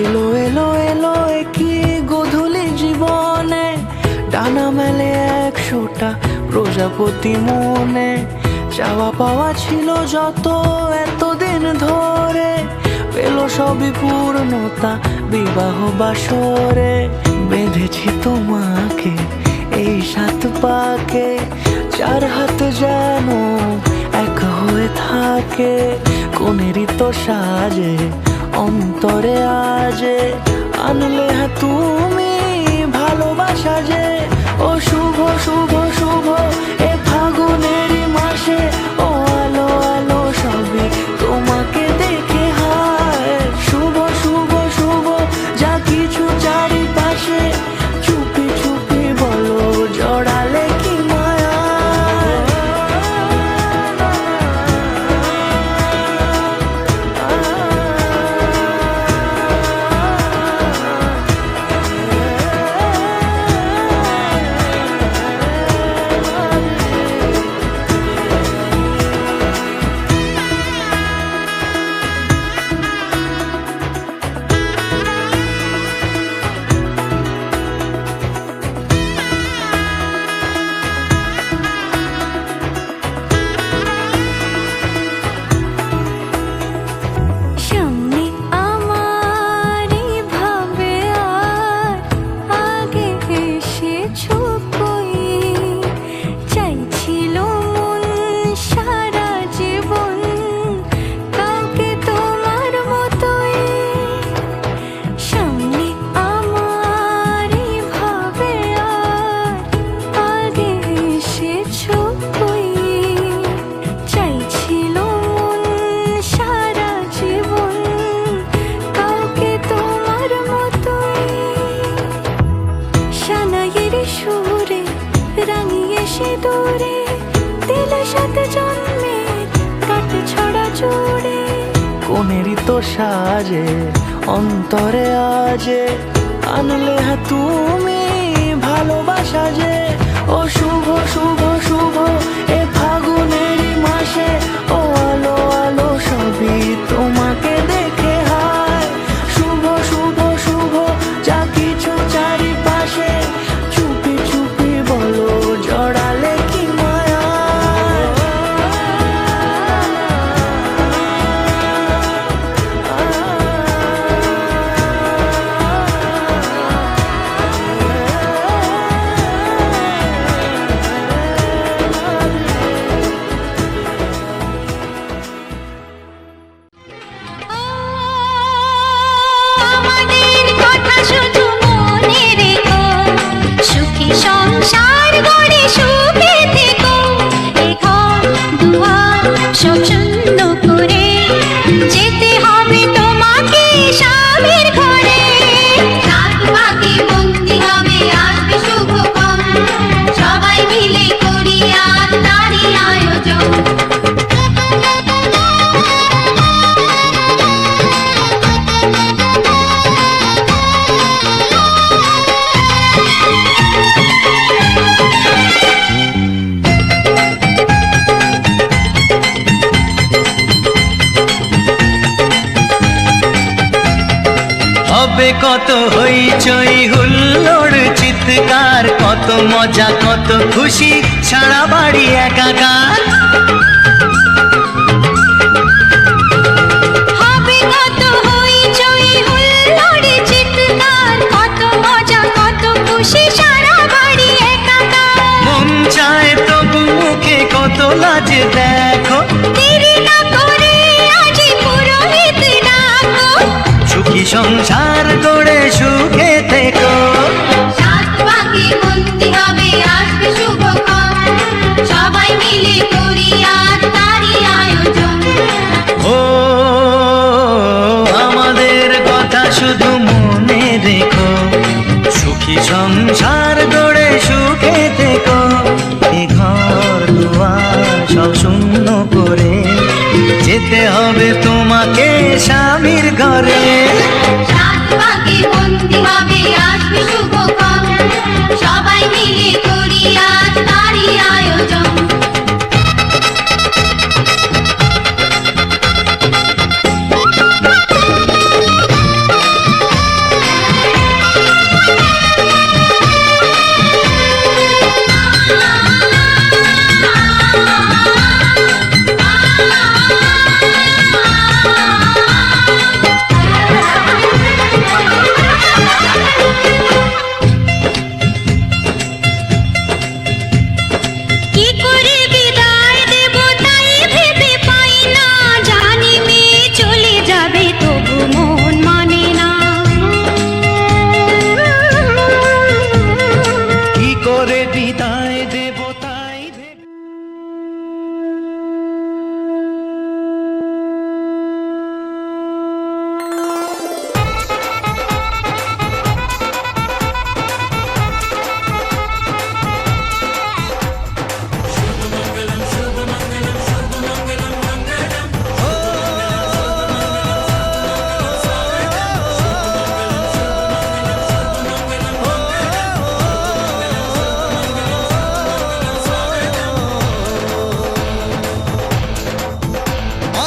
এলো এলো এলো কি গোধূলি জীবনে, ডানা মেলে 100টা প্রজাপতি মনে। চাওয়া পাওয়া ছিল যত এতদিন ধরে, পেল সবই পূর্ণতা বিবাহ বাসরে। বেঁধেছি তোমাকে এই 7 পাকে, 4 হাত যেন এক হয়ে থাকে। কোনেরই তো সাজে অন্তরে আজে, আনলে হ্যাঁ তুমি ভালোবাসা যে। ও শুভ শুভ শুভ এ ফাগুনেরই মাসে, ও আলো আলো সবই তোমাকে দেখে হায়। শুভ শুভ শুভ যা কিছু চারিপাশে, চুপি চুপি বলো জড়ালে কি মায়া। কোনেরই তো সাজে অন্তরে আজে, আনলে হ্যাঁ তুমি ভালোবাসা যে। ও শুভ শুভ শুভ এ ফাগুনেরই মাসে, ও আলো আলো সবই তোমাকে দেখে হায়। শুভ শুভ শুভ যা কিছু চারিপাশে, চুপি চুপি বলো জড়ালে কি মায়া। সংসার গড়ে সুখে থেকো, এ ঘর দুয়ার সব শূন্য করে যেতে হবে তোমাকে স্বামীর ঘরে। রাত পাকে বন্দি হবে আসবে শুভক্ষণ, সবাই মিলে করি আজ তারই আয়োজন। হবে কত হইচই হুল্লোড় চিৎকার, কত মজা কত খুশি সারা বাড়ি একাকার। হবে কত হইচই হুল্লোড় চিৎকার, কত মজা কত খুশি সারা বাড়ি একাকার। মন চায় তবু সংসার গড়ে সুখে থেকো। সাত পাকে বন্দি হবে আসবে শুভক্ষণ, সবাই মিলে করি আজ তারই আয়োজন। ও আমাদের কথা শুধু মনে রেখো, সুখী সংসার গড়ে সুখে থেকো। এ ঘর দুয়ার সব শূন্য করে যেতে হবে তোমাকে স্বামীর ঘরে। সাত পাকে বন্দি হবে আসবে শুভক্ষণ, সবাই মিলে করি আজ তারই আয়োজন। কি করে বিদায় দেব তাই ভেবে পাই না, জানি মেয়ে চলে যাবে তবু মন মানে না। কি করে বিদায় দেব তাই ভেবে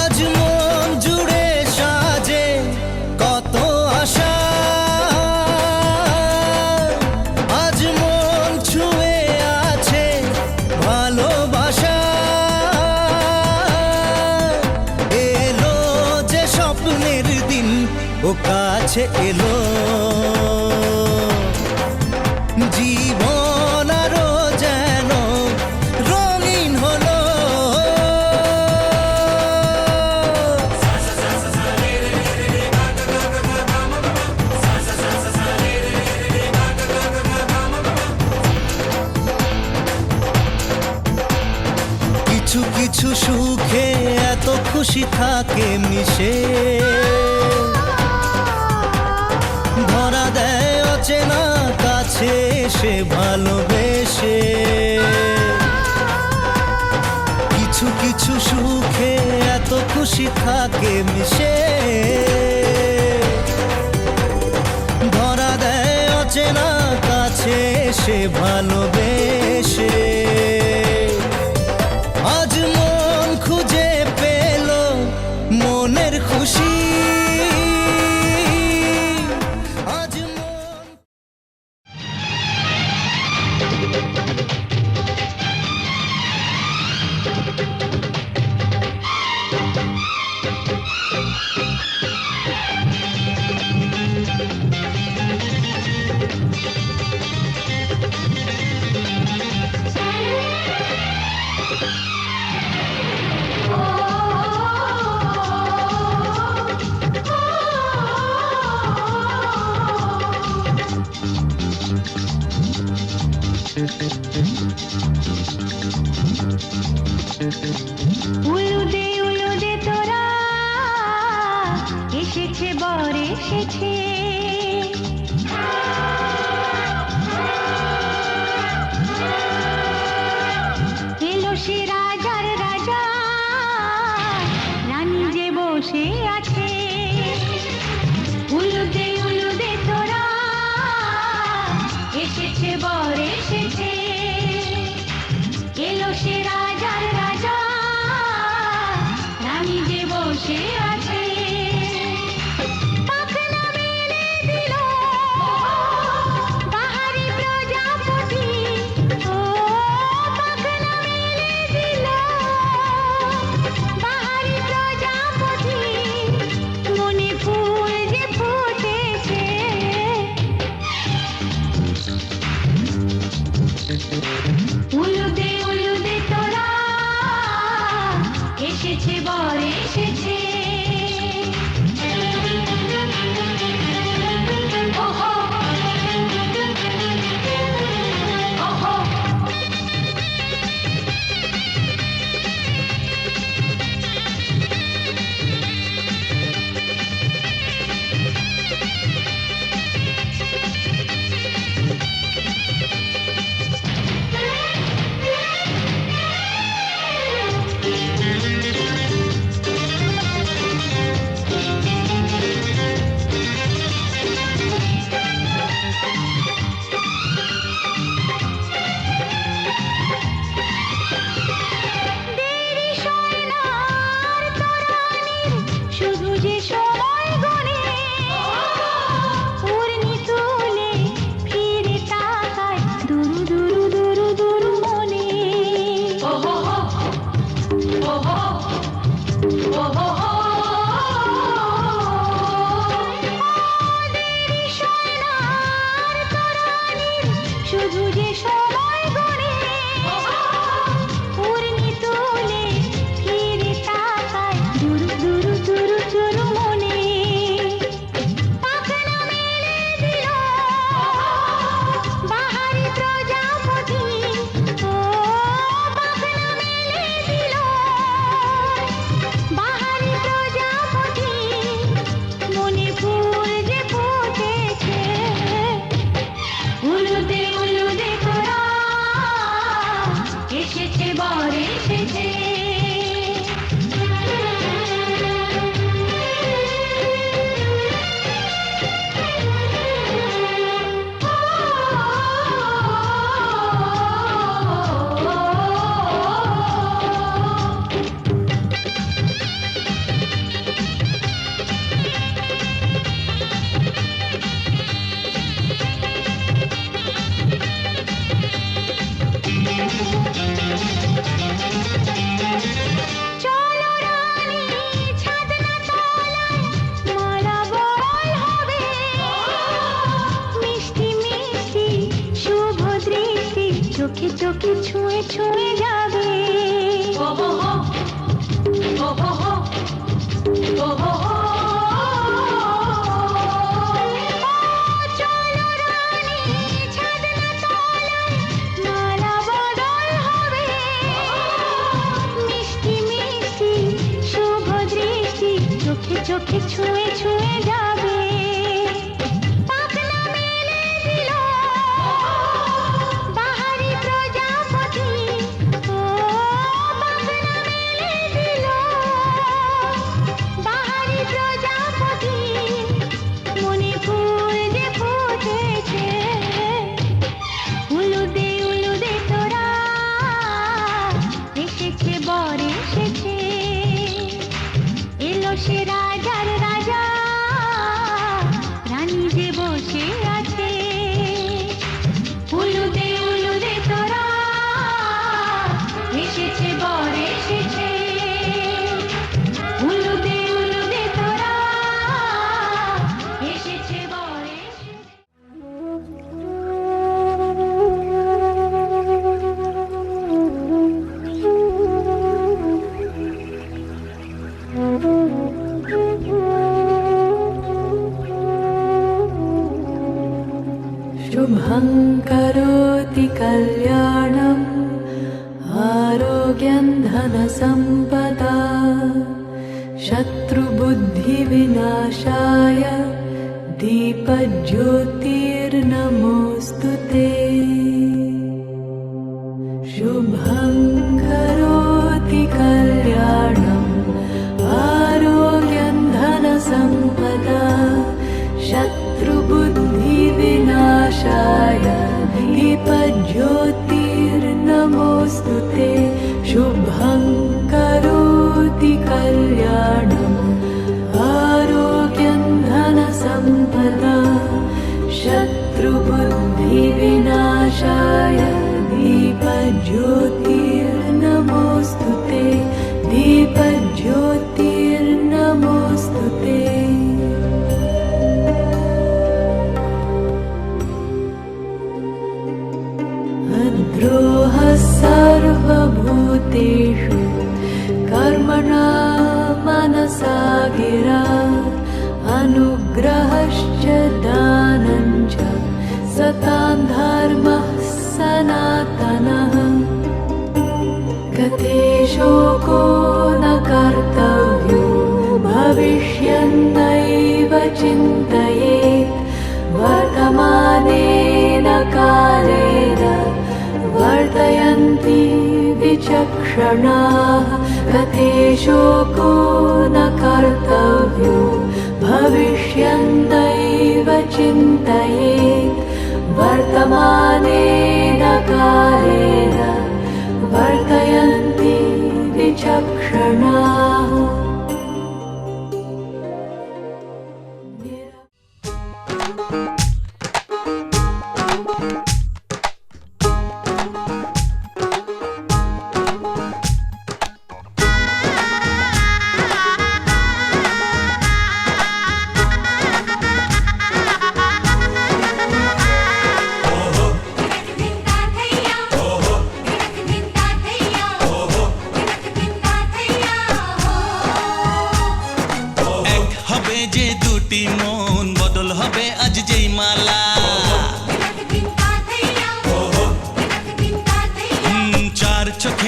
আজ মন জুড়ে সাজে কত আশা, আজ মন ছুঁয়ে আছে ভালোবাসা। এলো যে স্বপ্নের দিন ও কাছে এলো, জীবন আরো যেন রঙিন হলো। কিছু কিছু সুখে এত খুশি থাকে মিশে, ধরা দেয় অচেনা কাছে সে ভালোবেসে। কিছু কিছু সুখে এত খুশি থাকে মিশে, ধরা দেয় অচেনা কাছে সে ভালোবেসে। আজ মন খুঁজে পেল মনের খুশি, আজ মন উলুদে তোরা এসেছে বর এসেছে, এলো সে রাজার রাজা, রানী যে বসে আছে। উলুদে তোরা এসেছে বর এসেছে, এলো সে রাজার রাজা, রানী যে বসে আছে। পাখনা মেলে দিল বাহারি প্রজাপতি, ও পাখনা মেলে দিল বাহারি প্রজাপতি, মনে ফুল যে ফুটেছে। উলুদে তোরা শুধু যে সময় গড়ে পূর্ণি তুলে ফিরে তাকায় দুরু দুরু দুরু দুরু মনে পাখনা মেলে দিল বাহারি প্রজাপতি ও পাখনা মেলে দিল বাহারি প্রজাপতি মনে ফুল যে ফুটেছে উলুদে উলুদে তোরা এসেছে বর এসেছে চলো রানী ছাদনা তলায় মালা বড়াই হবে মিষ্টি মিষ্টি শুভ দৃষ্টি চোখে চোখে ছুঁয়ে ছুঁয়ে যাবে চলো রানী ছাদনা তলায় মালা বড়াই হবে মিষ্টি মিষ্টি শুভ দৃষ্টি চোখে চোখে ছুঁয়ে ছুঁয়ে যাবে পাখনা মেলে দিল বাহারি প্রজাপতি ও পাখনা মেলে দিল বাহারি প্রজাপতি মনে ফুল যে ফুটেছে উলুদে উলুদে তোরা এসেছে বর এসেছে এলো সে রাজার রাজা রানী যে বসে আছে উলুদে উলুদে তোরা এসেছে বর এসেছে উলুদে উলুদে তোরা এসেছে বর এসেছে शुभं करोति कल्याणम् आरोग्यं धनसम्पदा शत्रुबुद्धिविनाशाय दीपज्योतिर्नमोऽस्तु ते शुभं करोति कल्याणम् आरोग्यं धनसम्पदा शत्रुबुद्धिविनाशाय दीपज्योतिर्नमोऽस्तु ते शुभं करोति कल्याणम् आरोग्यं धनसम्पदा शत्रुबुद्धिविनाशाय दीपज्योतिर्नमोऽस्तु ते दीपज्योतिर्नमोऽस्तु ते द्रोहः सर्वभूतेषु कर्मणा मनसा गिरा अनुग्रहश्च दानञ्च सतां धर्मः सनातनः गते शोको न कर्तव्यो भविष्यन्नैव चिन्तयेत् वर्तमानेन कालेन वर्तयन्ति विचक्षणाः गते शोको न कर्तव्यो भविष्यन्नैव चिन्तयेत् वर्तमानेन कालेन वर्तयन्ति विचक्षणाः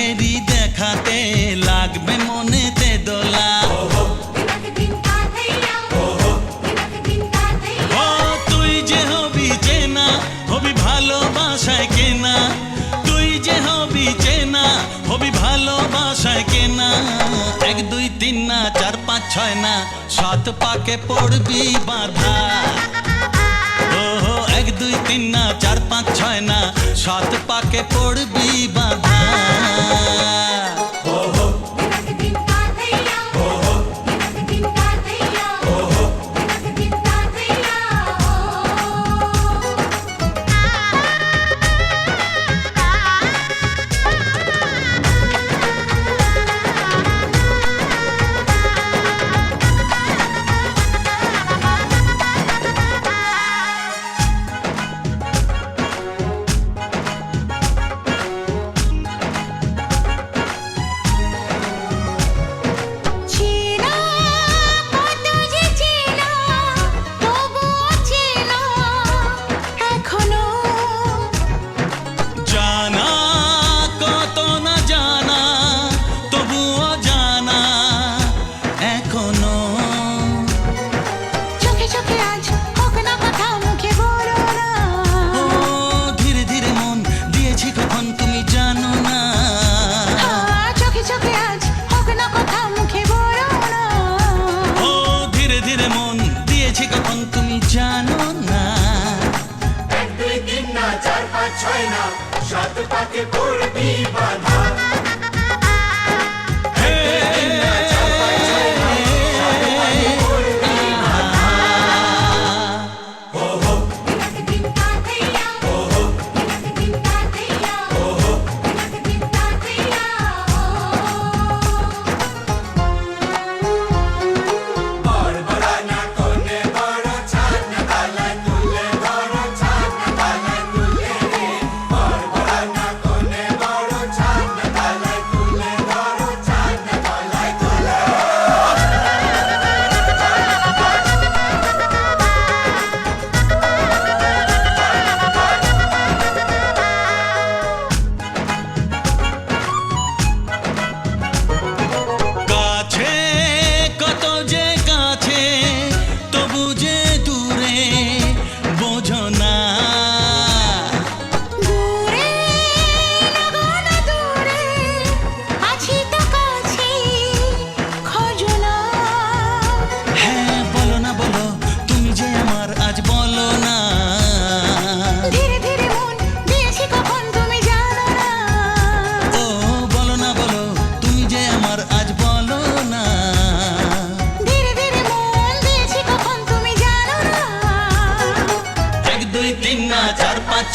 ফেরি দেখাতে লাগবে মনেতে দোলা। ও তুই যে হবি চেনা, হবি ভালোবাসায় কেনা, তুই যে হবি চেনা, হবি ভালোবাসায় কেনা। 1 2 3 না 4 5 6 না 7 পাকে পড়বি বাঁধা। ও 1 2 3 না 4 5 6 না 7 পাকে পড়বি বাঁধা।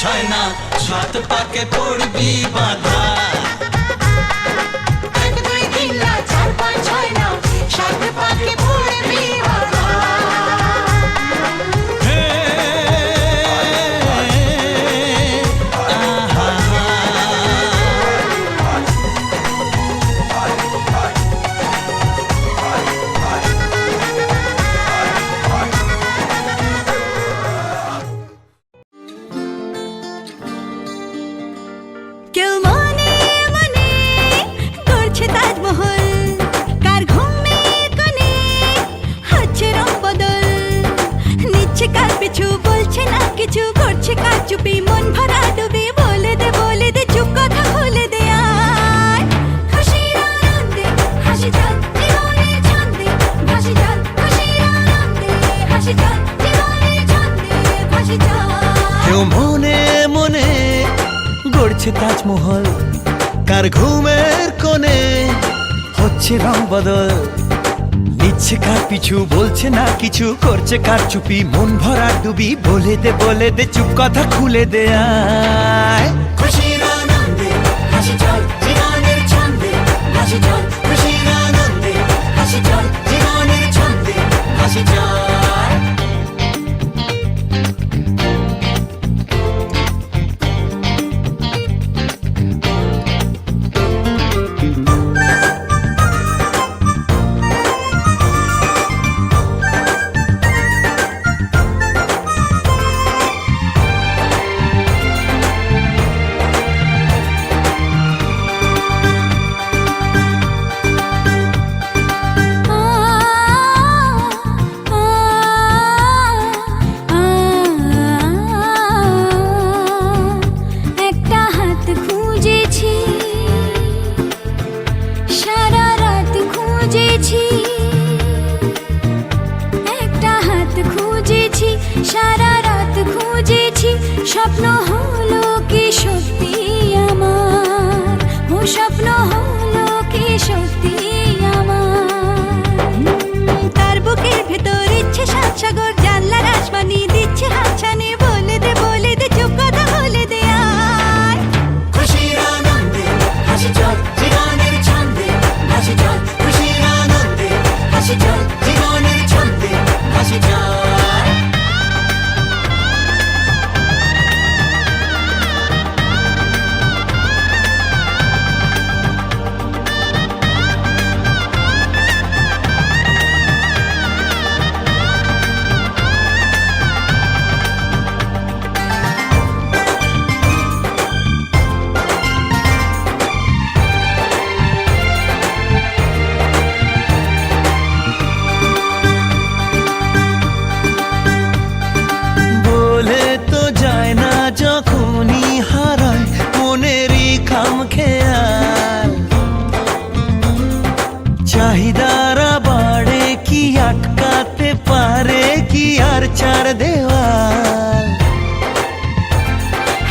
ছয় না সাত পাকে পড়বি বাঁধা। 1 2 3 না 4 5 6 না 7 পাকে পড়বি বাঁধা। কেউ মনে মনে করছে তাজমহল, কার ঘুমের কোণে হচ্ছে রং বদল, নিচ্ছে কার পিছু বলছে না কিছু, করছে কার চুপি মন ভরা ডুবে, বলে দে চুপ কথা খুলে দে আর খুশির আনন্দে হাসি চল জীবনের ছন্দে ভাসি চল, খুশির আনন্দে হাসি চল জীবনের ছন্দে ভাসি চল। কেউ মনে মনে গড়ছে তাজমহল, কার ঘুমের কোণে হচ্ছে রং বদল, নিচ্ছে কার পিছু বলছে না কিছু, করছে কার চুপি মন ভরা ডুবি, বলে দে চুপ কথা খুলে দে আয় খুশির আনন্দে হাসি চল জীবনের ছন্দে ভাসি চল, খুশির আনন্দে হাসি চল জীবনের ছন্দে ভাসি চল। খুঁজেছি, একটা হাত খুঁজেছি, সারা রাত খুঁজেছি, স্বপ্ন হলো কি সত্যি আমার, ও স্বপ্ন হলো কি সত্যি আমার। তার বুকের ভেতর ইচ্ছে সাত সাগর, জানলার আসমানি দিচ্ছে হাতছানি, বলে দে চুপ কথা বলে দে আয়। খুশির আনন্দে হাসি চল জীবনের ছন্দে হাসি চল, খুশির আনন্দে হাসি চল জীবনের ছন্দে হাসি চল। বলে তো যায় না যখনই হারায় মনেরই খাম খেয়াল, চাহিদারা বাড়ে কি আটকাতে পারে কি আর চার দেওয়াল।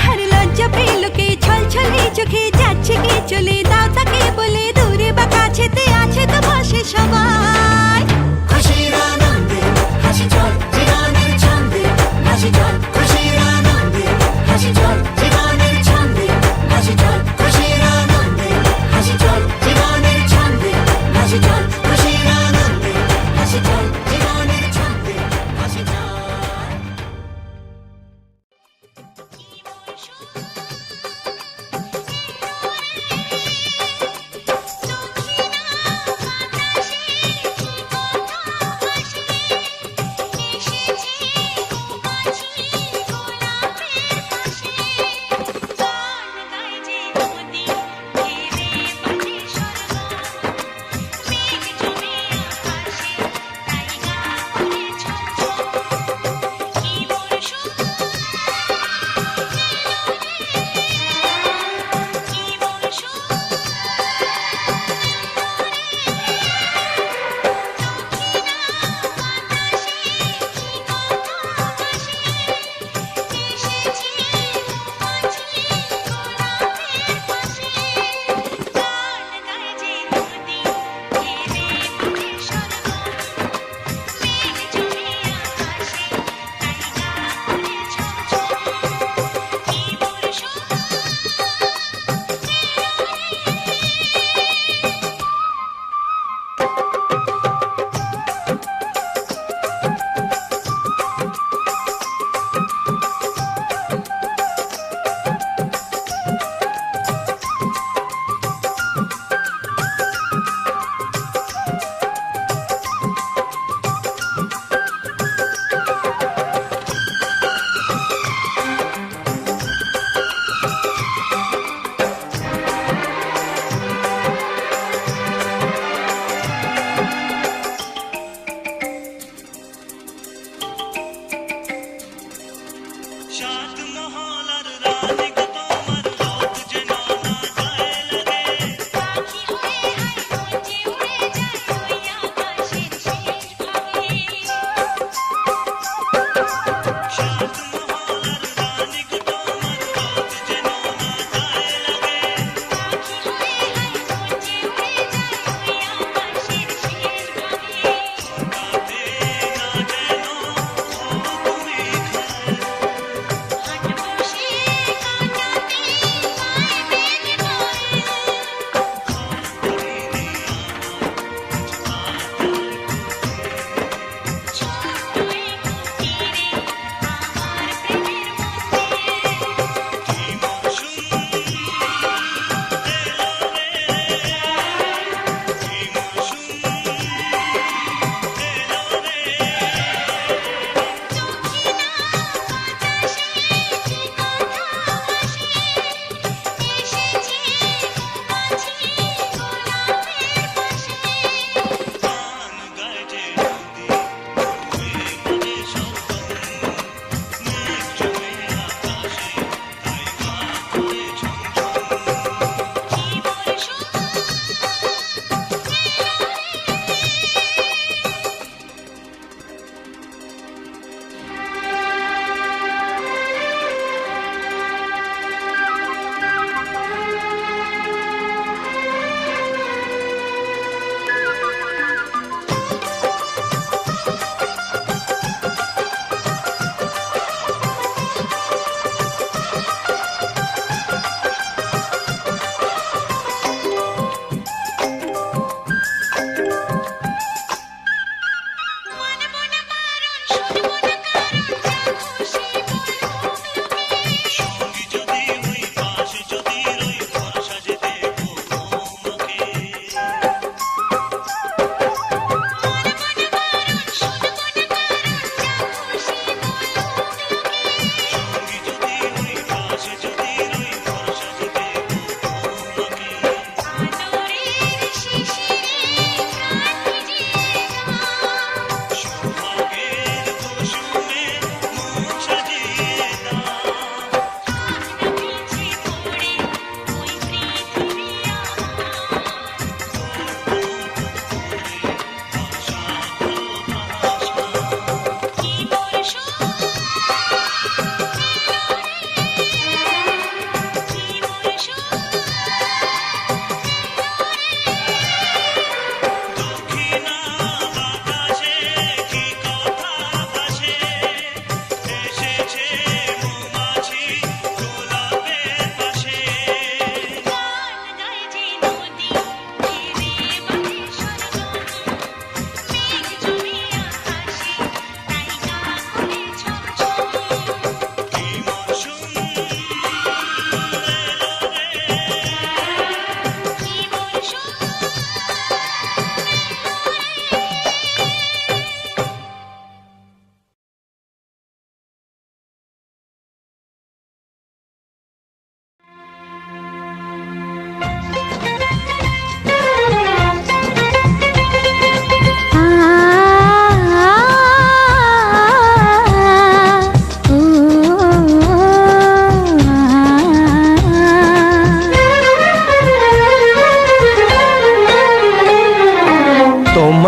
আর লজ্জা পেল কে, ছলছলে চোখে যাচ্ছে কে চলে, দাও তাকে বলে দূরে বা কাছেতে আছে তো পাশে সবাই। খুশির আনন্দে হাসি চল জীবনের ছন্দে হাসি চল, খুশির আনন্দে হাসি চল জীবনের ছন্দে হাসি চল, খুশির আনন্দে হাসি চল জীবনের ছন্দে হাসি চল, খুশির আনন্দে হাসি চল জীবনের ছন্দে হাসি চল।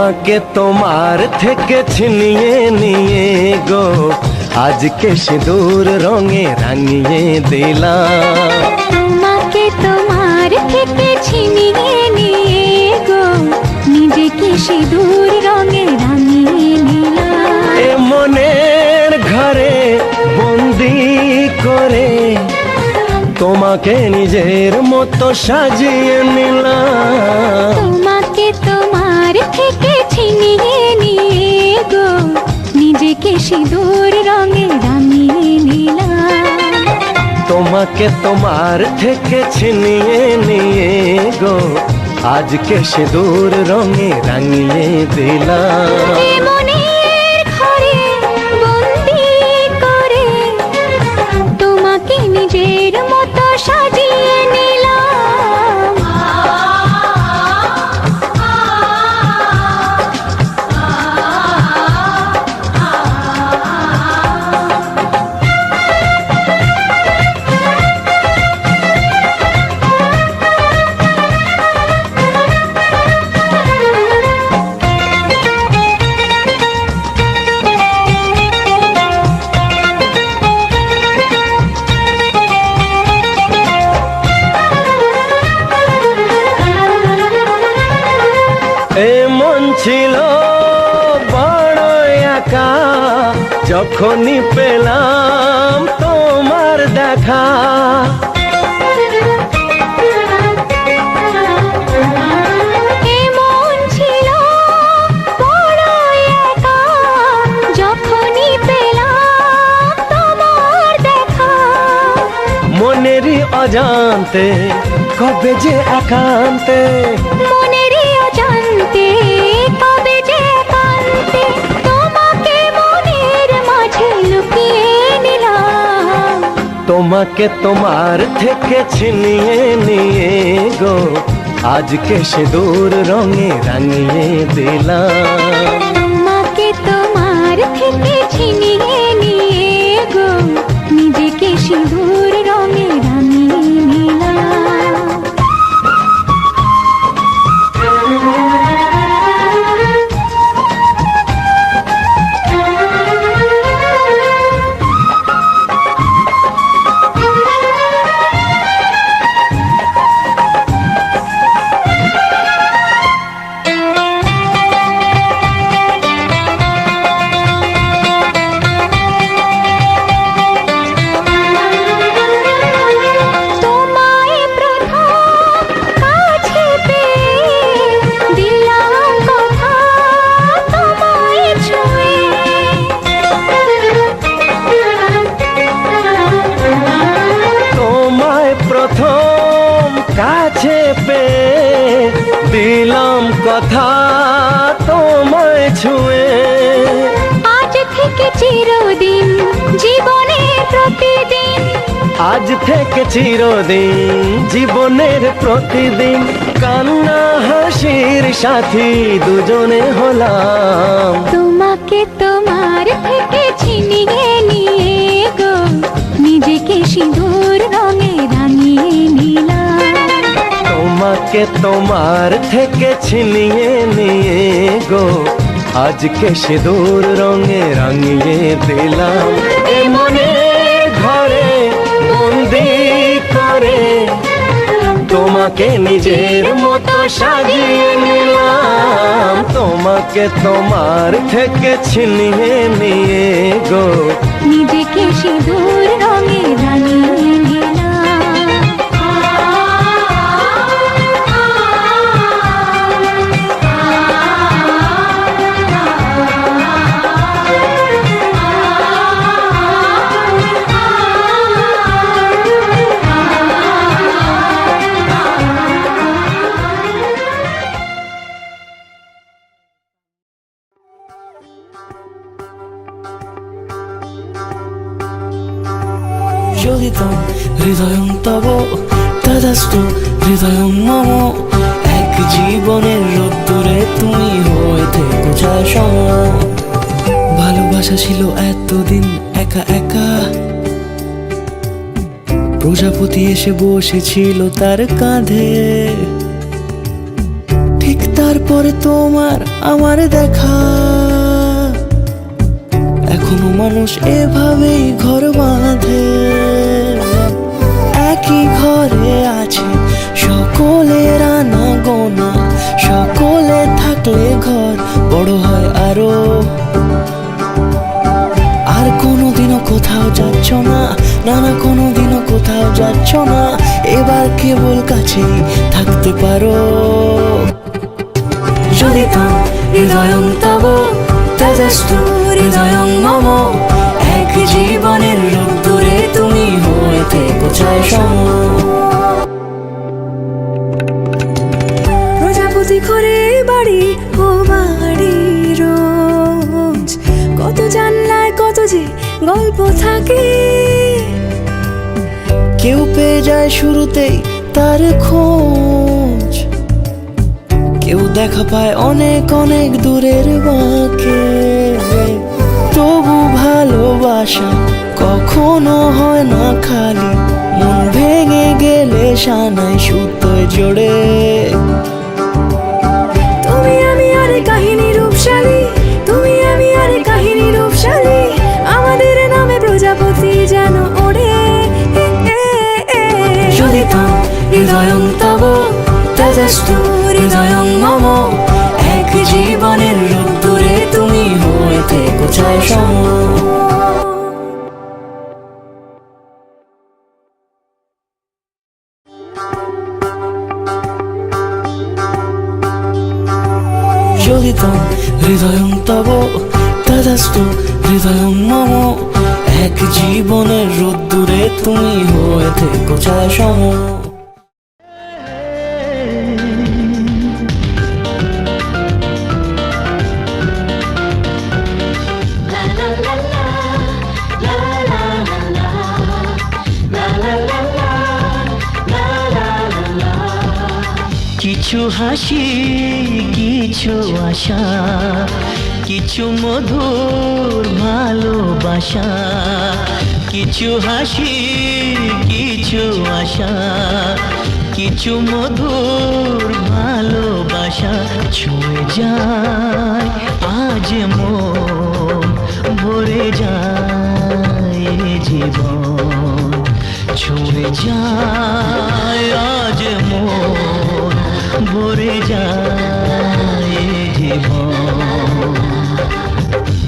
তোমাকে তোমার থেকে ছিনিয়ে নিয়ে গো আজকে সিঁদুর রঙে রাঙিয়ে দিলাম। তোমাকে তোমার থেকে ছিনিয়ে নিয়ে গো নিজেকে সিঁদুর রঙে রাঙিয়ে নিলাম। এ মনের ঘরে বন্দি করে তোমাকে নিজের মতো সাজিয়ে নিলাম। তোমাকে তোমার থেকে ছিনিয়ে নিয়ে গো নিজেকে সিঁদুর রঙে রাঙিয়ে নিলাম। তোমাকে তোমার থেকে ছিনিয়ে নিয়ে গো আজকে সিঁদুর রঙে রাঙিয়ে দিলাম। এ মনের ঘরে বন্দি করে তোমাকে নিজের মতো সাজিয়ে নিলাম। এ মন ছিল বড় একা যখনই পেলাম তোমার দেখা। এমন ছিল বড় একা যখনই পেলাম তোমার দেখা। মনেরই অজান্তে কবে যে একান্তে মনেরই অজান্তে কবে যে একান্তে তোমাকে মনের মাঝে লুকিয়ে নিলাম। তোমাকে তোমার থেকে ছিনিয়ে নিয়ে গো আজকে সিঁদুর রঙে রাঙিয়ে দিলাম। তোমাকে তোমার থেকে ছিনিয়ে নিয়ে গো নিজেকে সিঁদুর রঙে রাঙিয়ে নিলাম। তোমায় প্রথম কাছে পেয়ে দিলাম কথা তোমায় ছুঁয়ে। তোমায় প্রথম কাছে পেয়ে দিলাম কথা তোমায় ছুঁয়ে। আজ থেকে চিরদিন জীবনের প্রতিদিন আজ থেকে চিরদিন জীবনের প্রতিদিন কান্না হাসির সাথী দুজনে হলাম। তোমাকে তোমার থেকে ছিনিয়ে নিয়ে গো নিজেকে সিঁদুর রঙে রাঙিয়ে নিলাম। তোমাকে তোমার থেকে ছিনিয়ে নিয়ে গো আজকে সিঁদুর রঙে রাঙিয়ে দিলাম। এ মনের ঘরে বন্দি করে তোমাকে নিজের মতো সাজিয়ে নিলাম। তোমাকে তোমার থেকে ছিনিয়ে নিয়ে গো নিজেকে সিঁদুর রঙে রাঙিয়ে নিলাম। যোগিতম হৃদয়ং তব তদাস্তু হৃদয়ং মম। এক জীবনের রোদ্দুরে তুমি হয়ে থেকো সম। ভালোবাসা ছিল এতদিন একা একা, প্রজাপতি এসে বসেছিল তার কাঁধে। ঠিক তারপর পরে তোমার আমার দেখা, এখনো মানুষ এভাবেই ঘর বাঁধে। একই ঘরে আছে সকলের আনা গোনা, সকলে থাকলে ঘর বড় হয় আরো। আর কোনোদিনও কোথাও যাচ্ছ না, না না কোনোদিনও কোথাও যাচ্ছ না, এবার কেবল কাছেই থাকতে পারো। যদি তাম হৃদয়ং তব তদস্তু হৃদয়ং মম, এক জীবনের রোদ্দুরে তুমি হয়ে থেকো ছায়া সম। প্রজাপতি ঘরে বাড়ি ও বাড়ি রোজ, কত জানলায় কত যে গল্প থাকে। কেউ পেয়ে যায় শুরুতেই তার খোঁজ, কেউ দেখা পায় অনেক অনেক দূরের বাঁকে। তবু ভালোবাসা কখনো হয় না খালি, মন ভেঙে গেলে সানায় সুতোয় জোড়ে। তুমি আমি আর কাহিনী রূপশালী, তুমি আমি আর কাহিনী রূপশালী, আমাদের নামে প্রজাপতি যেন ওড়ে। যদি তাম হৃদয়ং তব তদস্তু হৃদয়ং মম, এক জীবনের রোদ্দুরে তুমি হয়ে থেকো ছায়া সম। যদি তাম হৃদয়ং তব তদস্তু হৃদয়ং মম, এক জীবনের রোদ্দুরে তুমি হয়ে থেকো ছায়া সম। কিছু হাসি, কিছু আশা, কিছু মধুর ভালোবাসা। কিছু হাসি, কিছু আশা, কিছু মধুর ভালোবাসা। ছুঁয়ে যায় আজ মন, ভরে যায় জীবন। ছুঁয়ে যায় আজ মন, ভরে যায় জীবন।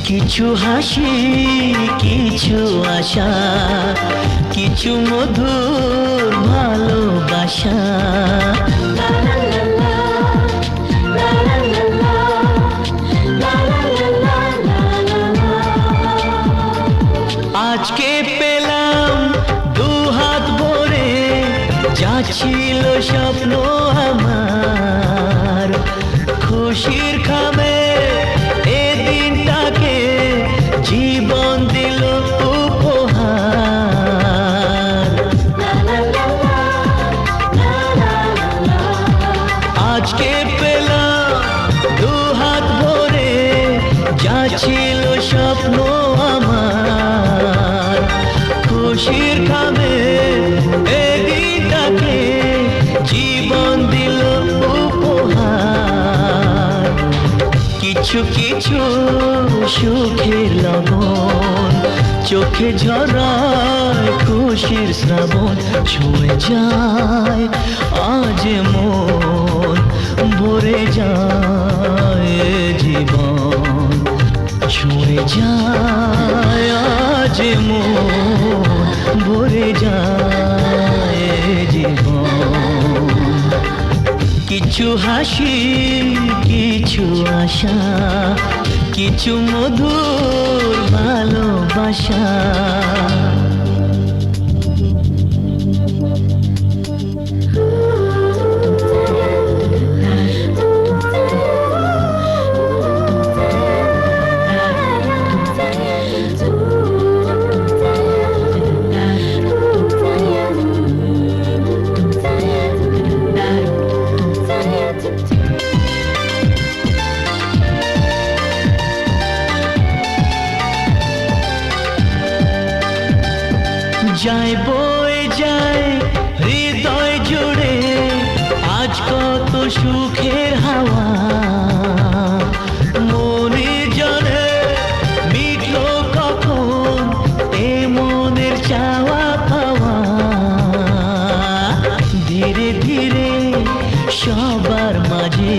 কিছু হাসি, কিছু আশা, কিছু মধুর ভালোবাসা। আজকে পেলাম দু হাত ভরে, যা ছিল স্বপ্ন আমার, খুশির খামে এ দিনটাকে জীবন দিল উপহার। আজকে পেলাম দু হাত ভরে, যা ছিল স্বপ্ন আমার, খুশির খামে এ দিনটাকে জীবন দিল উপহার। কিছু কিছু সুখের লবণ, চোখে ঝরায় খুশির শ্রাবণ। ছুঁয়ে যায় আজ মন, ভরে যায় জীবন। ছুঁয়ে যায় আজ মন, ভরে যায় জীবন। কিছু হাসি, কিছু আশা, কিছু মধুর ভালোবাসা। যায় বয়ে যায় হৃদয় জুড়ে আজ কত সুখের হাওয়া। মাঝে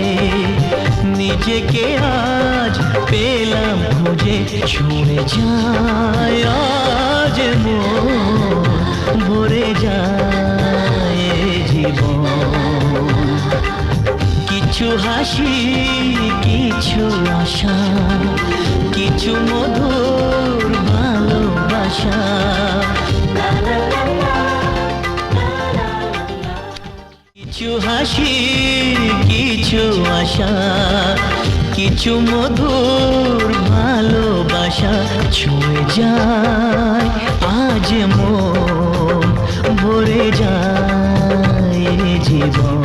নিজেকে আজ পেলাম খুঁজে ছুঁড়ে যায় আজ মন ভরে যায় এ জীবন কিছু হাসি কিছু আশা কিছু মধুর ভালোবাসা কিছু হাসি কিছু আশা কিছু মধুর ভালোবাসা ছুঁয়ে যায় আজ মন ভরে যায় এ জীবন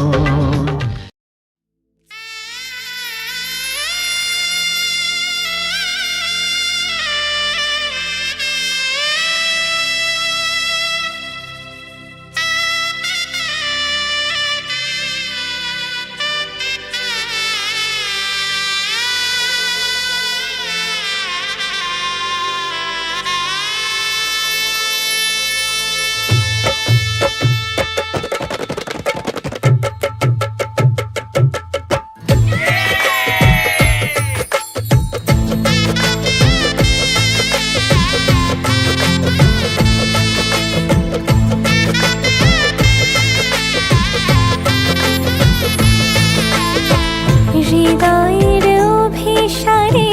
হৃদয়ের অভিসারে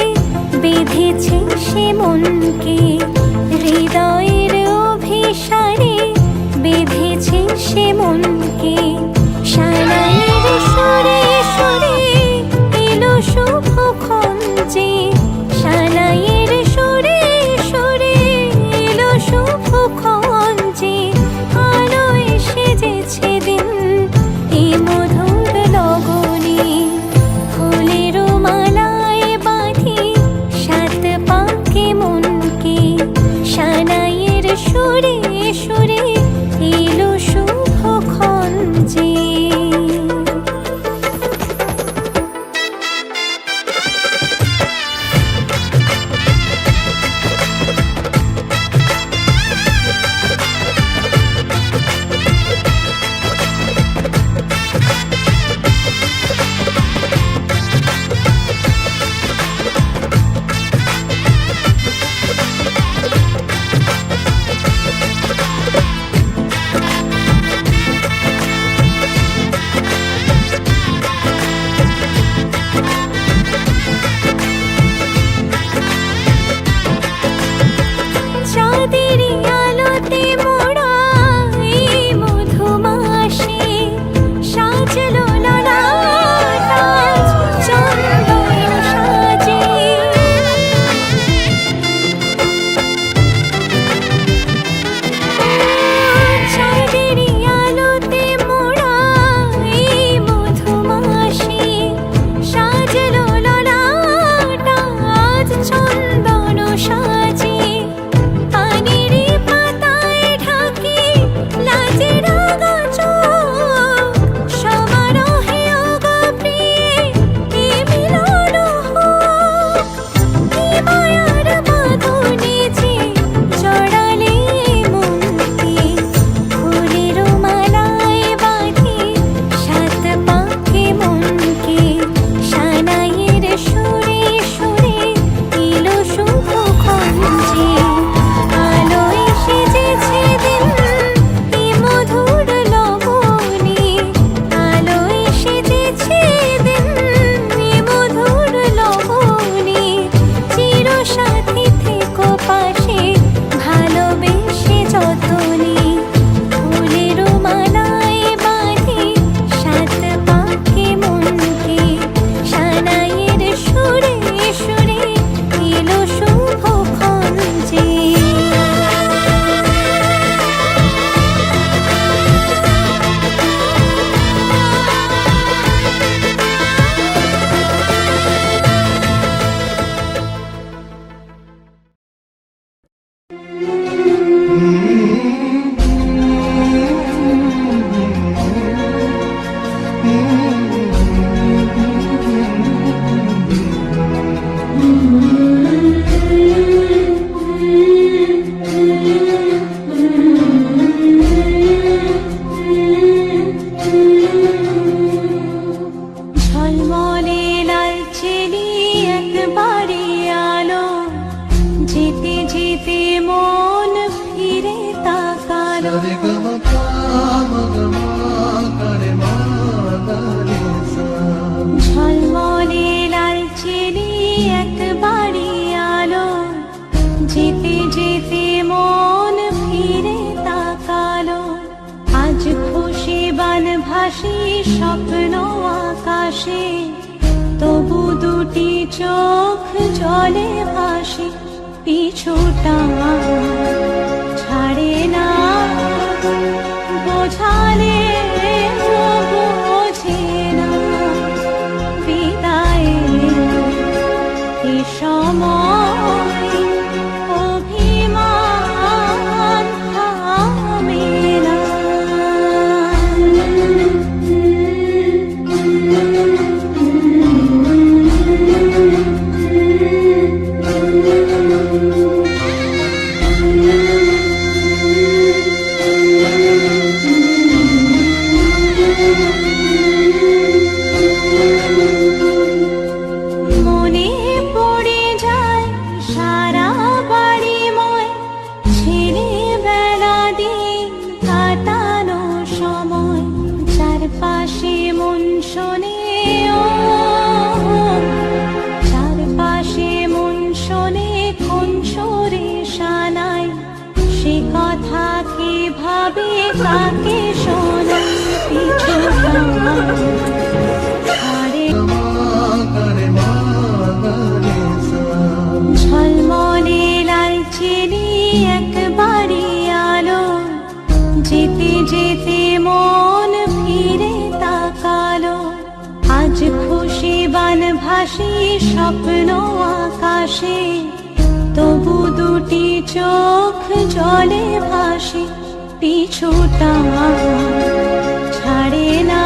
বেঁধেছে সে মনকে হৃদয়ের অভিসারে বেঁধেছে সে মনকে সানাইয়ের সুরে সুরে এলো শুভক্ষণ যে সানাইয়ের সুরে সুরে এলো শুভক্ষণ যে আলো এসে যেছে দিন এই মধুর লগনে ফুলের মালায় বাঁধি সাত পাকে মনকে সানাইয়ের সুরে সুরে এলো শুভক্ষণ যে ঝলমলে লালচেলি একবারে আলো, যেতে যেতে মন ফিরে তাকালো। ঝলমলে লালচেলি একবারে আলো, যেতে যেতে মন ফিরে তাকালো। আজ খুশি বান ভাসি স্বপ্ন আকাশে, তবু দুটি চোখ জলে ভাসি। পিছুটা ছাড়ে না, বোঝালে বোঝে না। বিদায়ের এ সময় অভিমান থামে না। মনে পড়ে যায় সারা বাড়িময়, ছেলেবেলা দিন কাটানো সময়। চারপাশে মন শোনে, চারপাশে মন শোনে কোন সুরে শানায়। সে কথা কিভাবে কাকে শোনায়? পিছুটা ছাড়ে ঝলমলে লালচেলি একবারে আলো, যেতে যেতে মন ফিরে তাকালো। আজ খুশি বান ভাসি স্বপ্ন আকাশে, তবু দুটি চোখ জলে ভাসি। পিছুটা ছাড়ে না,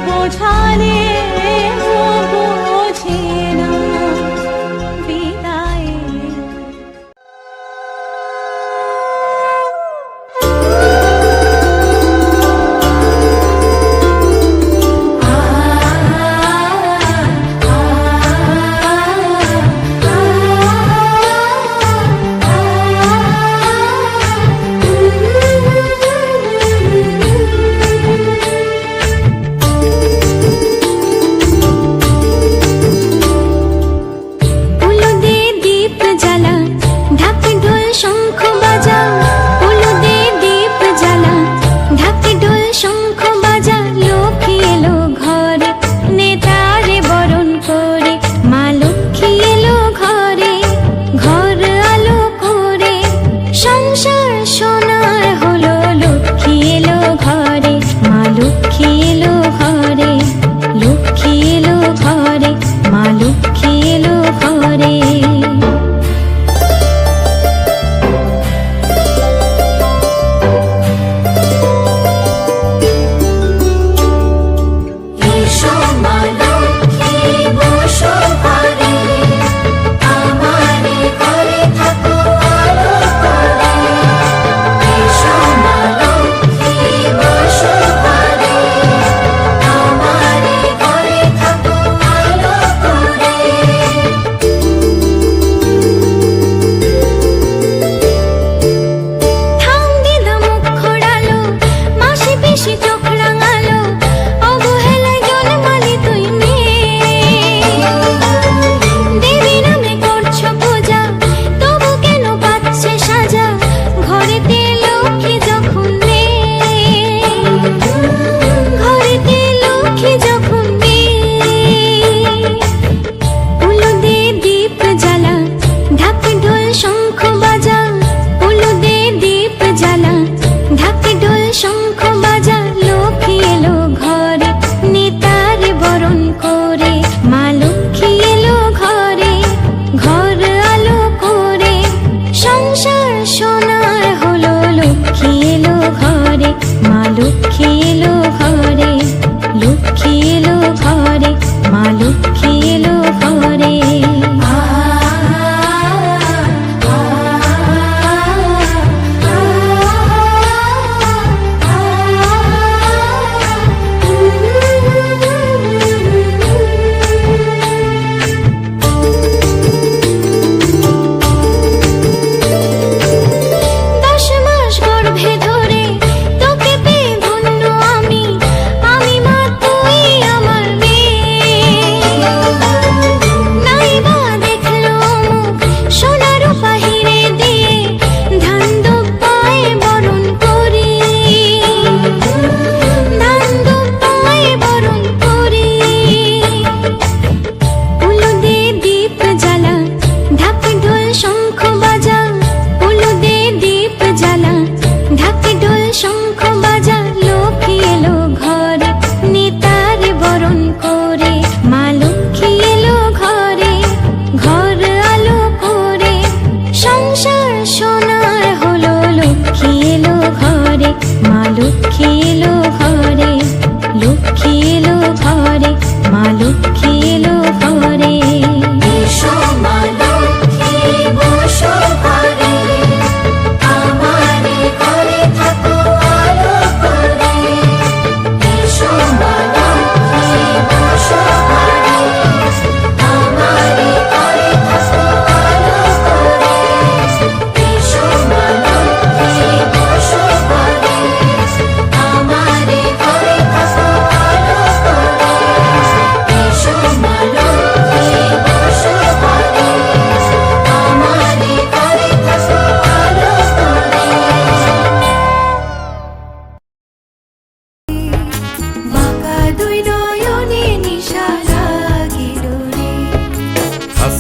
বোঝালে বোঝে না। বিদায়ের আ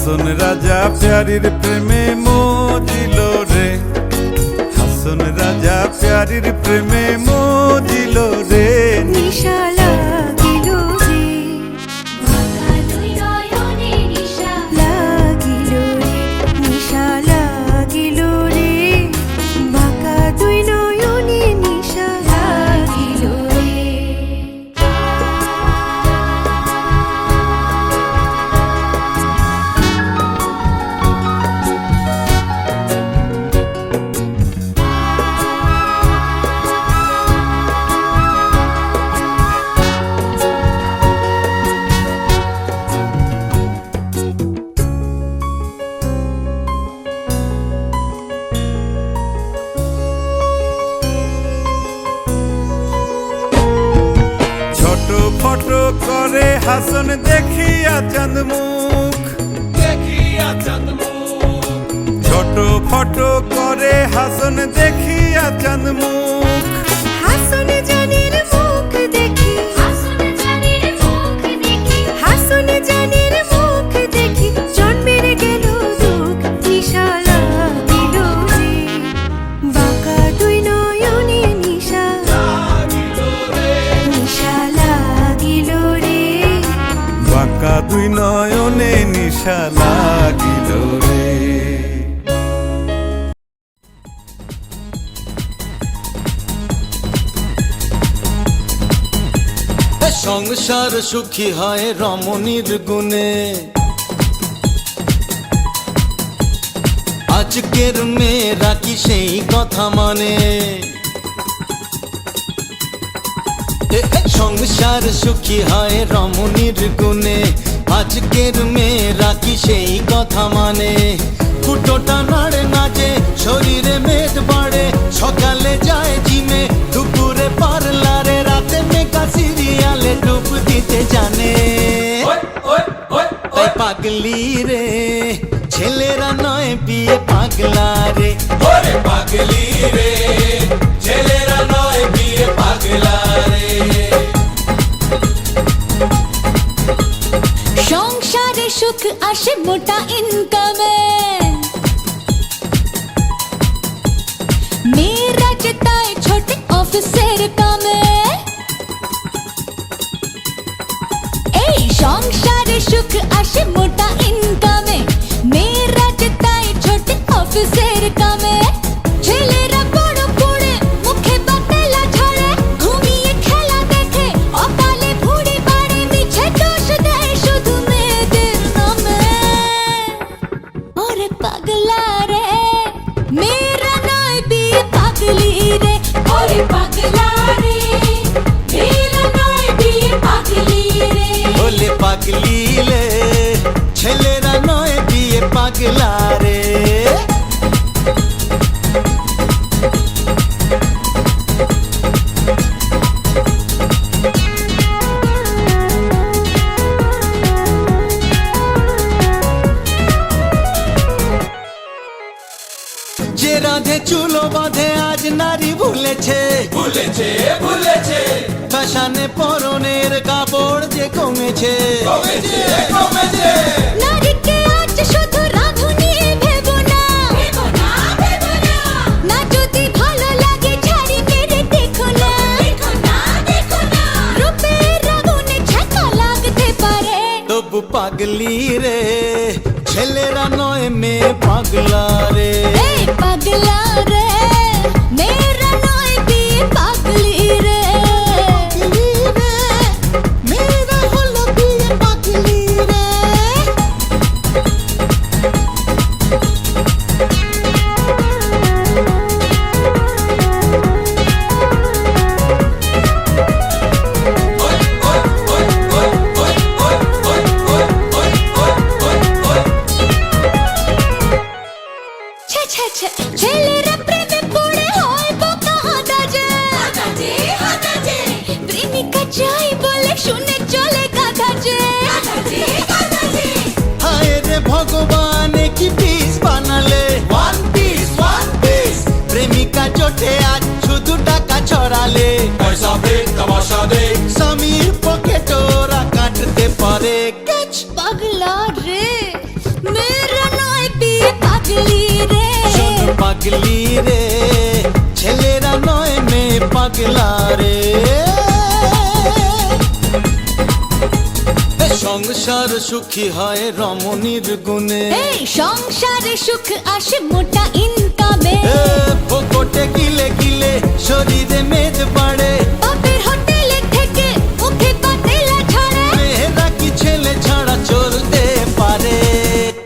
হাসন রাজা প্যারির প্রেমে মজিল রে, হাসন রাজা প্যারির প্রেমে মজিল রে। নিশা লাগিল রে, লাগিল রে, নিশা লাগিল রে, বাঁকা দুই নয়নে নিশা লাগিল রে। ছোট ফটো করে হাসন দেখিয়া চাঁদ মুখ, দেখিয়া চাঁদ মুখ। ছোট ফটো করে হাসন দেখিয়া চাঁদ মুখ। হাসন জানির মুখ দেখি, হাসন জানির মুখ দেখি, জন্মের গেল দুঃখ। নিশা লাগিল রে, বাঁকা দুই নয়নে নিশা লাগিল রে। বাঁকা দুই নয়নে নিশা লাগিল রে। সংসার সুখী হয় রমণীর গুণে, আজকের মেয়েরা কি সেই কথা মানে? সংসার সুখী হয় রমণীর গুণে, আজকের মেয়েরা কি সেই কথা মানে? ফুটোটা নাড়ে নাচে, শরীরে মেদ বাড়ে, সকালে যায় জিমে, দুপুরে পার্লারে, রাতে মেকা সিরিয়ালে ডুব দিতে জানে। তাই পাগলি রে, ছেলেরা নয় বিয়ে পাগলা রে। পাগলি রে, ছেলেরা নয় বিয়ে পাগলা রে। সংসারে সুখ আসে মোটা ইনকামে, মেয়েরা যেতায় ছোট অফিসের কামে। এই সংসারে সুখ আসে মোটা ইনকামে, মেয়েরা যেতায় ছোট অফিসের কামে। ছেলেরা বড় পড়ে মুখে বাতেলা ঝরে, ঘুমিয়ে খেলা দেখে অকালে ভুঁড়ি বাড়ে, মিছে দোষ দেয় শুধু মেয়েদের নামে। ওরে পাগলা রে, মেয়েরা নয় বিয়ে পাগলি রে। ওরে পাগলা রে, মেয়েরা নয় বিয়ে পাগলি রে। বলে পাগলি রে, ছেলেরা নয় বিয়ে পাগলা রে। যে রাধে চুলো বাঁধে আজ নারী ভুলেছে, ভুলেছে, ভুলেছে। ফ্যাশনে পরনের কাপড় যে কমেছে, কমেছে, কমেছে। নারীকে আজ শুধু রাঁধুনি ভেবো না, ভেবো না, ভেবো না। না যদি ভালো লাগে ছাড়ি মেরে দেখো না, দেখো না, দেখো না। রূপের আগুনে ঝাঁকা লাগতে পারে, তবু পাগলি রে, ছেলেরা নয় মেয়ে পাগলা রে। এই পাগলা রে, মেয়েরা নয় বিয়ে পাগলি রে। মেয়েরা হলো বিয়ে পাগলি রে। ছে ছে ছে, ছেলেরা প্রেমে পড়ে হয় বোকা হাদাজে, হাদাজে, হাদাজে। প্রেমিকা চাই বলে শুনে চলে গাধাজে, গাধাজে, গাধাজে। হায় রে ভগবান কি পিস বানালে, ওয়ান পিস, ওয়ান পিস। প্রেমিকা জোটে আজ শুধু টাকা ছড়ালে, পয়সা দে, তমাশা দে। স্বামীর পকেট ওরা কাটতে পারে। পাগলা রে, রে, ছেলেরা নয় মেয়ে পাগলা রে। সংসার সুখী হয় রমণীর গুণে, এই সংসারে সুখ আসে মোটা ইনকামে। পকেটে গিলে গিলে শরীরে মেদ বাড়ে, বাপের হোটেলে থেকে মুখে পাতেলা ছড়ে। মেয়েরা কি ছেলে ছাড়া চলতে পারে?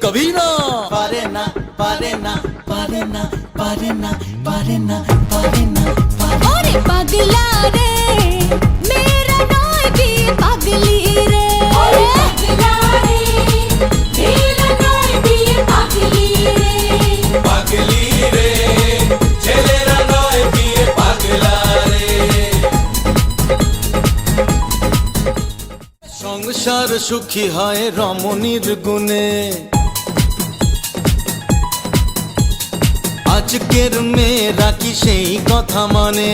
কবি না পারে না, পারে না, পারে না, পারে না, পারে না, পারে না, পারে। ওরে পাগলা রে, মেয়েরা নয় বিয়ে পাগলি রে। পাগলি রে, ছেলেরা নয় বিয়ে পাগলা রে। সংসার সুখী হয় রমণীর গুণে, আজকের মেয়েরা কি সেই কথা মানে?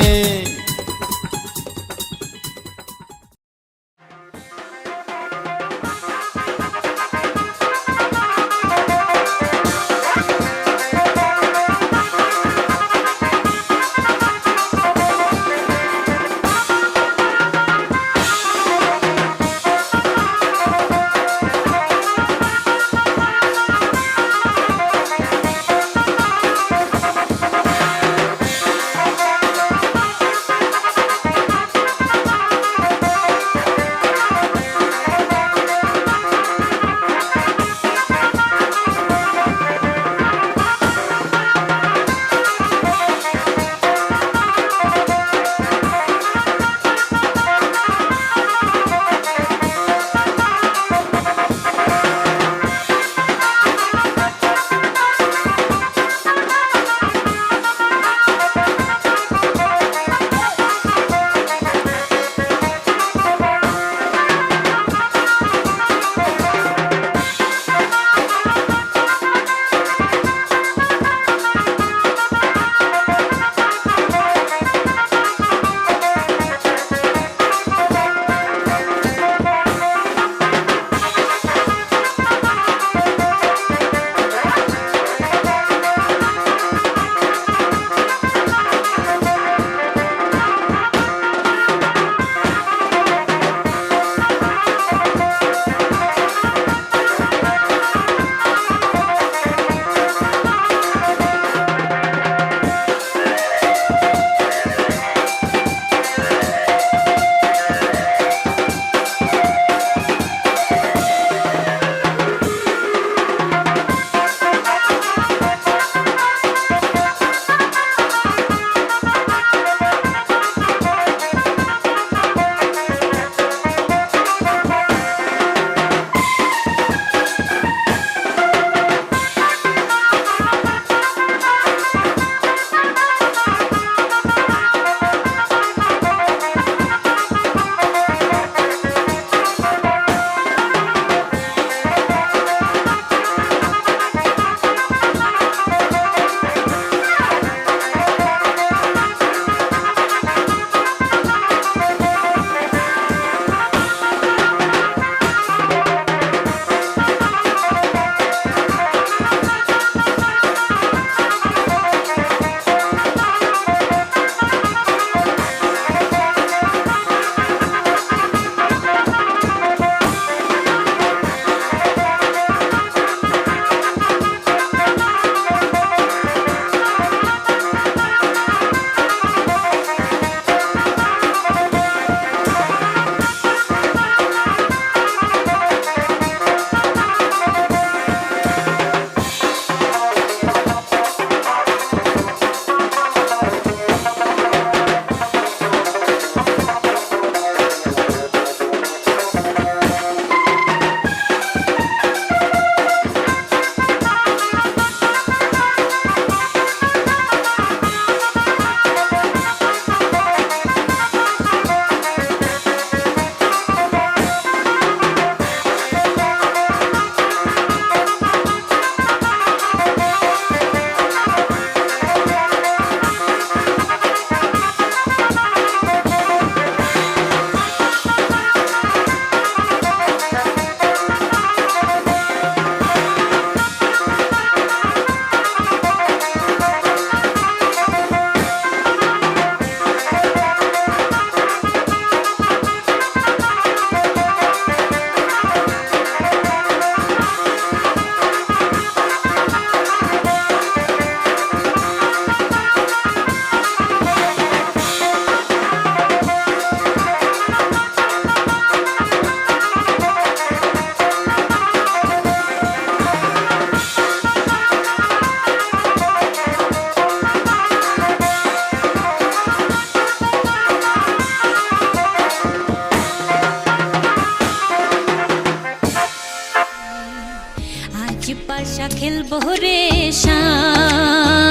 পাশা খেলবো রে শাম,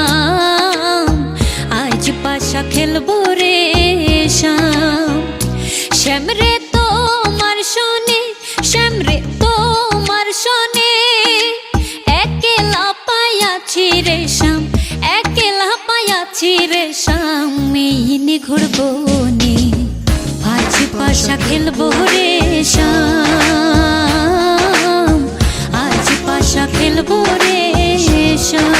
আজ পাশা খেলবো রে শাম। শ্যাম রে তোমার শোনে, শ্যাম রে তোমার শোনে, একলা পায়াছি রে শাম, একলা পায়াছি রে শাম। মেইনে ঘুরবো নে, আজ পাশা খেলবো রে শাম, আজ পাশা খেলবো রে শাম।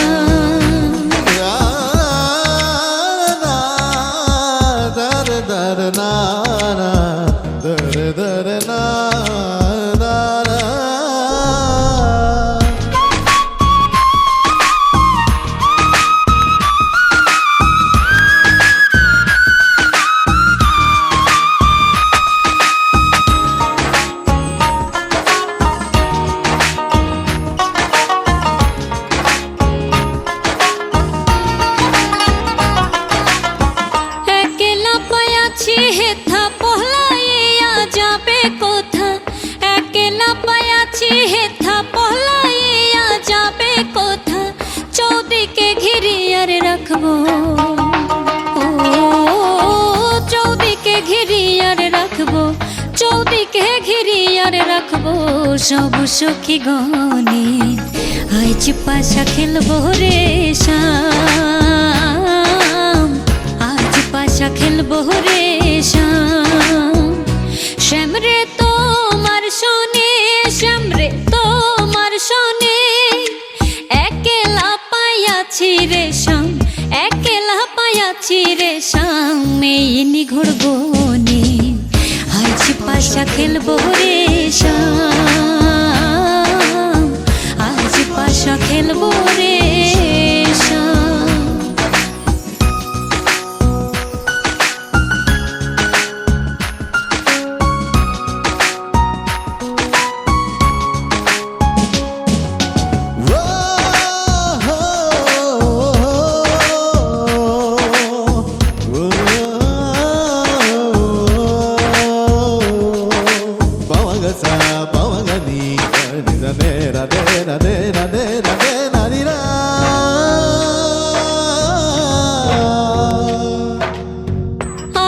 একলা পায়াছি হেথা পহলাইয়া যাবে কোথা, একলা পায়াছি হেথা পহলাইয়া যাবে কোথা। চৌদিকে ঘিরিয়ার রাখবো, ও চৌদিকে ঘিরিয়ার রাখবো, চৌদিকে ঘিরিয়ার রাখবো সব সখী গনে। আজ পাশা খেলবো রে শাম, আজ পাশা খেলবো রে শাম। শ্যাম রে তোমার শোনে, শ্যাম রে তোমার শোনে, একলা পায়াছি রে শাম, একলা পায়াছি রে শাম। মেইনি ঘুরবো নে, আজ পাশা খেলবো রে শাম, আজ পাশা খেলবো রে শাম।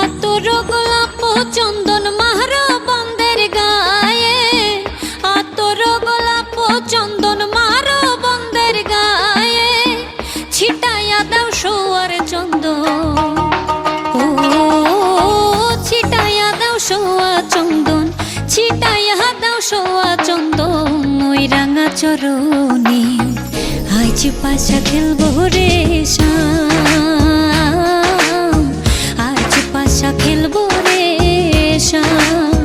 আতর গোলাপ চন্দন মারো বন্দের গায়ে, আতর গোলাপ চন্দন মারো বন্দের গায়ে। ছিটাইয়া দাও সোয়ার চন্দন, ও ছিটাইয়া দাও সোয়া চন্দন, ছিটাইয়া দাও সোয়া চন্দন ওই রাঙা চরণে। আজ পাশা খেলবো রে শাম, আজ পাশা খেলবো রে শাম।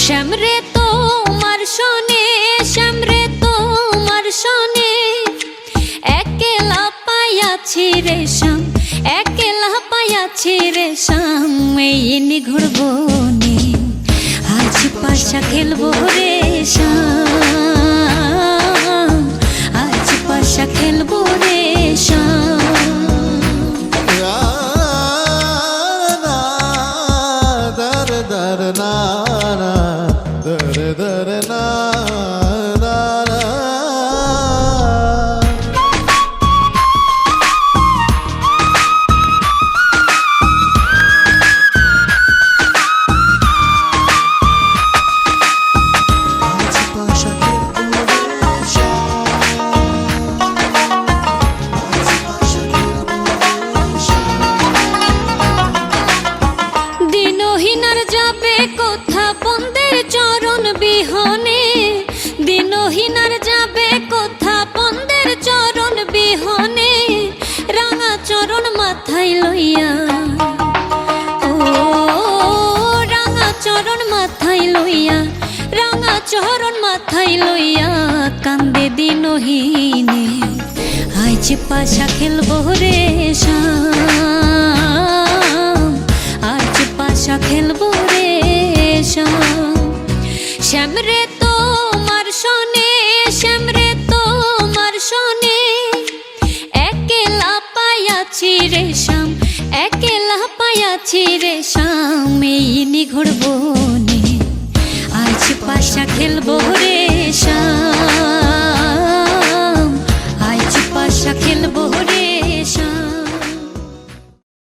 শ্যাম রে তোমার শোনে, শ্যাম রে তোমার শোনে, একলা পায়াছি রে শাম, একলা পায়াছি রে শাম। মেইনি ঘুরবো নে, আজ পাশা খেলবো রে শাম, আজ পাশা খেলবো রে শাম। দিনহীনার যাবে কোথা বন্দের চরণ বিহনে, দিনহীনার যাবে কোথা বন্দের চরণ বিহনে। রাঙা চরণ মাথায় লইয়া, ও রাঙা চরণ মাথায় লইয়া, রাঙা চরণ মাথায় লইয়া কান্দে দিনহীনে। আজ পাশা খেলবো রে শাম, আজ পাশা খেলবো রে শাম। শ্যাম রে